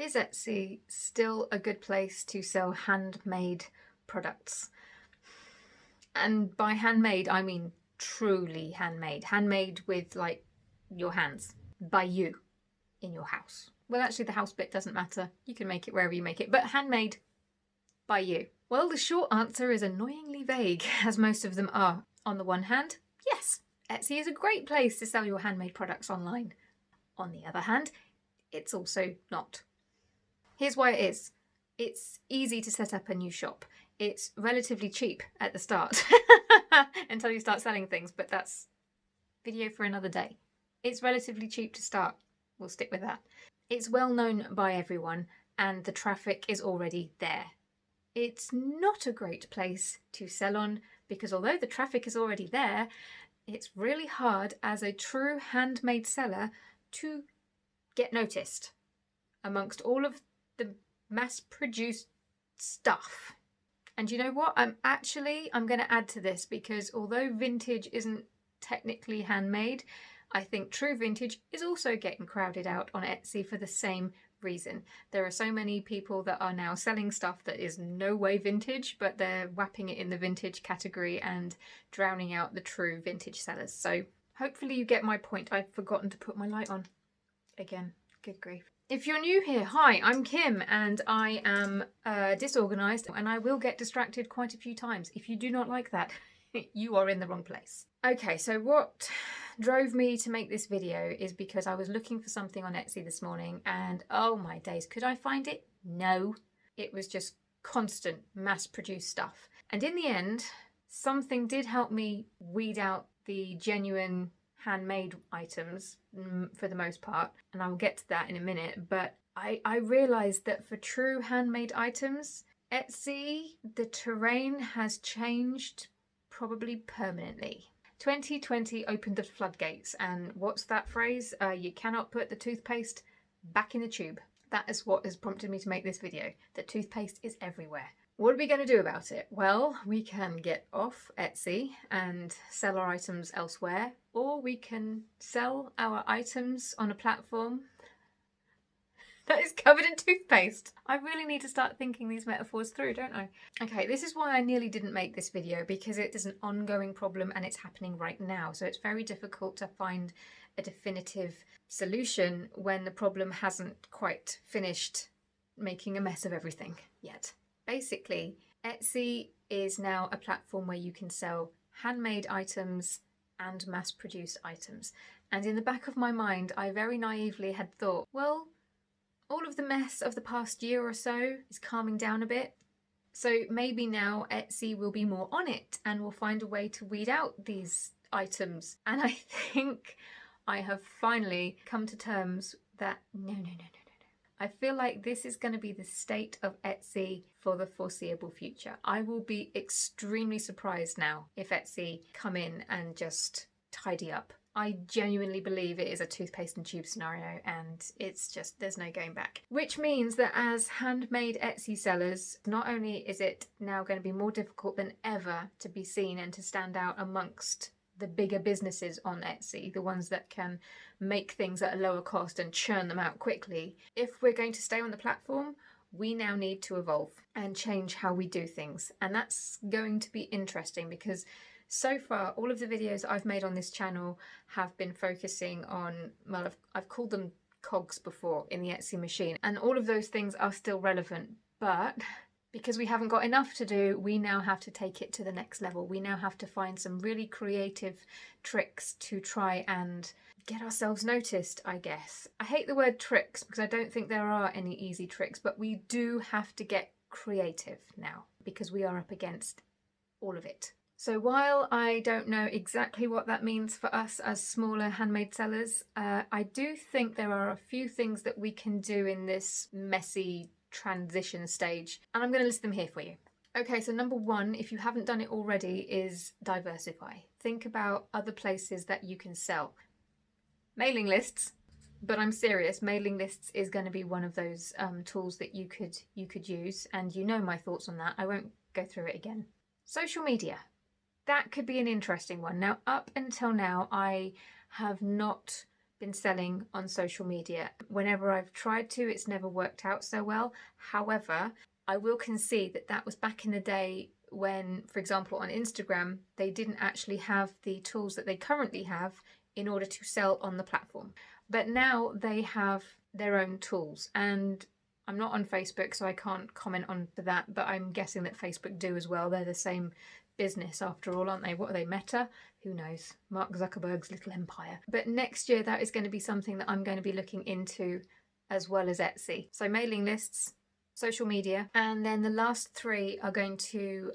Is Etsy still a good place to sell handmade products? And by handmade, I mean truly handmade. Handmade with like your hands, by you, in your house. Well, actually the house bit doesn't matter. You can make it wherever you make it, but handmade by you. Well, the short answer is annoyingly vague, as most of them are. On the one hand, yes, Etsy is a great place to sell your handmade products online. On the other hand, it's also not. Here's why it is. It's easy to set up a new shop. It's relatively cheap at the start until you start selling things, but that's video for another day. It's relatively cheap to start. We'll stick with that. It's well known by everyone and the traffic is already there. It's not a great place to sell on because although the traffic is already there, it's really hard as a true handmade seller to get noticed amongst all of the mass-produced stuff. And you know what? I'm going to add to this because although vintage isn't technically handmade, I think true vintage is also getting crowded out on Etsy for the same reason. There are so many people that are now selling stuff that is no way vintage, but they're whapping it in the vintage category and drowning out the true vintage sellers. So hopefully you get my point. I've forgotten to put my light on again. Good grief. If you're new here, hi, I'm Kim and I am disorganized and I will get distracted quite a few times. If you do not like that, you are in the wrong place. Okay, so what drove me to make this video is because I was looking for something on Etsy this morning and oh my days, could I find it? No. It was just constant mass-produced stuff. And in the end, something did help me weed out the genuine handmade items for the most part, and I'll get to that in a minute, but I realized that for true handmade items, Etsy, the terrain has changed probably permanently. 2020 opened the floodgates, and what's that phrase? You cannot put the toothpaste back in the tube. That is what has prompted me to make this video. The toothpaste is everywhere. What are we going to do about it? Well, we can get off Etsy and sell our items elsewhere, or we can sell our items on a platform that is covered in toothpaste. I really need to start thinking these metaphors through, don't I? Okay, this is why I nearly didn't make this video, because it is an ongoing problem and it's happening right now. So it's very difficult to find a definitive solution when the problem hasn't quite finished making a mess of everything yet. Basically, Etsy is now a platform where you can sell handmade items and mass-produced items. And in the back of my mind, I very naively had thought, well, all of the mess of the past year or so is calming down a bit. So maybe now Etsy will be more on it and will find a way to weed out these items. And I think I have finally come to terms that no. I feel like this is going to be the state of Etsy for the foreseeable future. I will be extremely surprised now if Etsy come in and just tidy up. I genuinely believe it is a toothpaste and tube scenario and it's just, there's no going back. Which means that as handmade Etsy sellers, not only is it now going to be more difficult than ever to be seen and to stand out amongst the bigger businesses on Etsy, the ones that can make things at a lower cost and churn them out quickly. If we're going to stay on the platform, we now need to evolve and change how we do things. And that's going to be interesting because so far, all of the videos I've made on this channel have been focusing on, well, I've called them cogs before in the Etsy machine, and all of those things are still relevant, but because we haven't got enough to do, we now have to take it to the next level. We now have to find some really creative tricks to try and get ourselves noticed, I guess. I hate the word tricks because I don't think there are any easy tricks, but we do have to get creative now because we are up against all of it. So while I don't know exactly what that means for us as smaller handmade sellers, I do think there are a few things that we can do in this messy transition stage, and I'm going to list them here for you. Okay, so number one, if you haven't done it already, is diversify. Think about other places that you can sell. Mailing lists, but I'm serious, mailing lists is going to be one of those tools that you could use, and you know my thoughts on that. I won't go through it again. Social media. That could be an interesting one. Now, up until now, I have not been selling on social media. Whenever I've tried to, it's never worked out so well. However, I will concede that that was back in the day when, for example, on Instagram, they didn't actually have the tools that they currently have in order to sell on the platform. But now they have their own tools, and I'm not on Facebook, so I can't comment on that, but I'm guessing that Facebook do as well. They're the same business after all, aren't they? What are they, Meta? Who knows? Mark Zuckerberg's little empire. But next year, that is going to be something that I'm going to be looking into, as well as Etsy. So mailing lists, social media, and then the last three are going to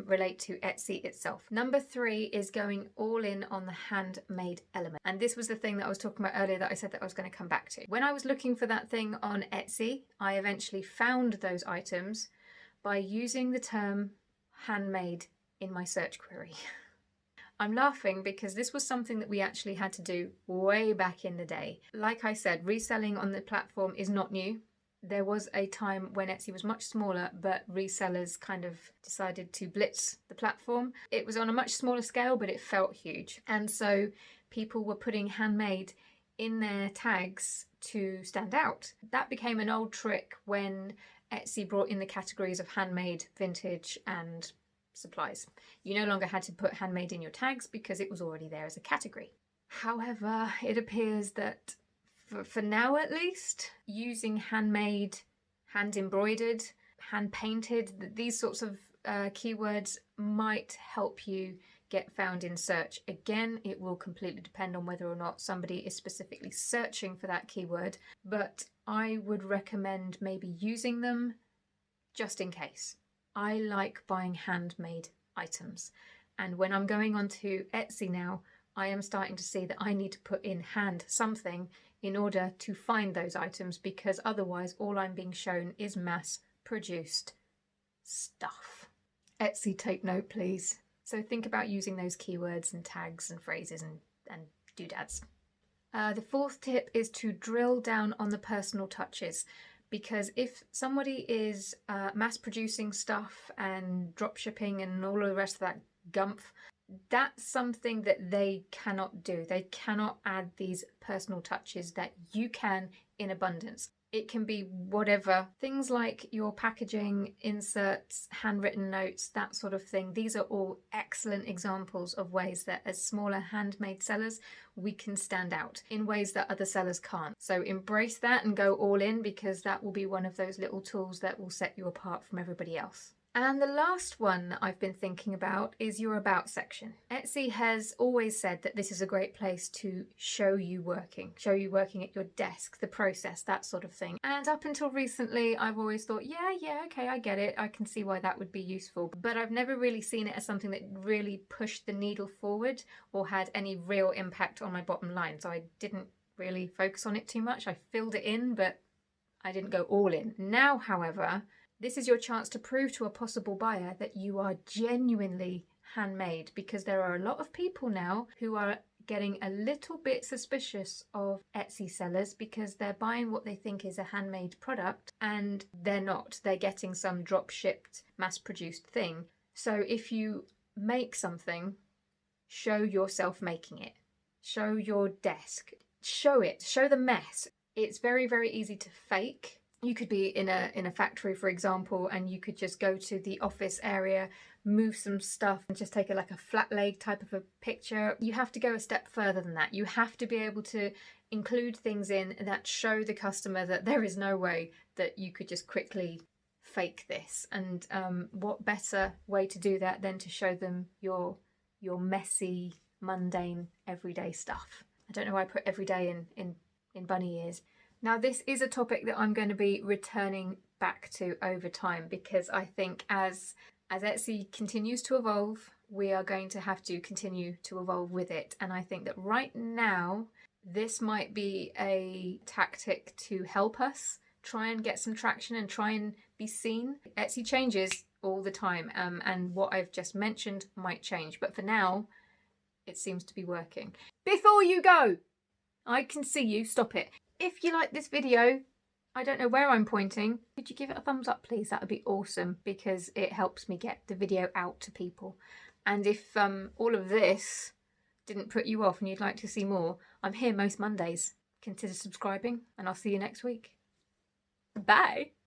relate to Etsy itself. Number 3 is going all in on the handmade element. And this was the thing that I was talking about earlier that I said that I was going to come back to. When I was looking for that thing on Etsy, I eventually found those items by using the term handmade in my search query. I'm laughing because this was something that we actually had to do way back in the day. Like I said, reselling on the platform is not new. There was a time when Etsy was much smaller, but resellers kind of decided to blitz the platform. It was on a much smaller scale, but it felt huge. And so people were putting handmade in their tags to stand out. That became an old trick when Etsy brought in the categories of handmade, vintage, and supplies. You no longer had to put handmade in your tags because it was already there as a category. However, it appears that for now at least, using handmade, hand embroidered, hand painted, these sorts of keywords might help you get found in search. Again, it will completely depend on whether or not somebody is specifically searching for that keyword, but I would recommend maybe using them just in case. I like buying handmade items, and when I'm going onto Etsy now, I am starting to see that I need to put in hand something in order to find those items, because otherwise all I'm being shown is mass produced stuff. Etsy, take note please. So think about using those keywords and tags and phrases and doodads. The 4th tip is to drill down on the personal touches. Because if somebody is mass producing stuff and drop shipping and all of the rest of that gumph, that's something that they cannot do. They cannot add these personal touches that you can in abundance. It can be whatever. Things like your packaging, inserts, handwritten notes, that sort of thing. These are all excellent examples of ways that as smaller handmade sellers, we can stand out in ways that other sellers can't. So embrace that and go all in, because that will be one of those little tools that will set you apart from everybody else. And the last one that I've been thinking about is your About section. Etsy has always said that this is a great place to show you working at your desk, the process, that sort of thing. And up until recently, I've always thought, yeah, okay, I get it. I can see why that would be useful. But I've never really seen it as something that really pushed the needle forward or had any real impact on my bottom line. So I didn't really focus on it too much. I filled it in, but I didn't go all in. Now, however, this is your chance to prove to a possible buyer that you are genuinely handmade, because there are a lot of people now who are getting a little bit suspicious of Etsy sellers because they're buying what they think is a handmade product and they're not. They're getting some drop shipped, mass produced thing. So if you make something, show yourself making it. Show your desk. Show it. Show the mess. It's very, very easy to fake. You could be in a factory, for example, and you could just go to the office area, move some stuff and just take like a flat laid type of a picture. You have to go a step further than that. You have to be able to include things in that show the customer that there is no way that you could just quickly fake this. And what better way to do that than to show them your messy, mundane, everyday stuff. I don't know why I put everyday in bunny ears. Now, this is a topic that I'm going to be returning back to over time, because I think as Etsy continues to evolve, we are going to have to continue to evolve with it. And I think that right now, this might be a tactic to help us try and get some traction and try and be seen. Etsy changes all the time, and what I've just mentioned might change. But for now, it seems to be working. Before you go, I can see you, stop it. If you like this video, I don't know where I'm pointing, could you give it a thumbs up please? That would be awesome, because it helps me get the video out to people. And if all of this didn't put you off and you'd like to see more, I'm here most Mondays. Consider subscribing, and I'll see you next week. Bye.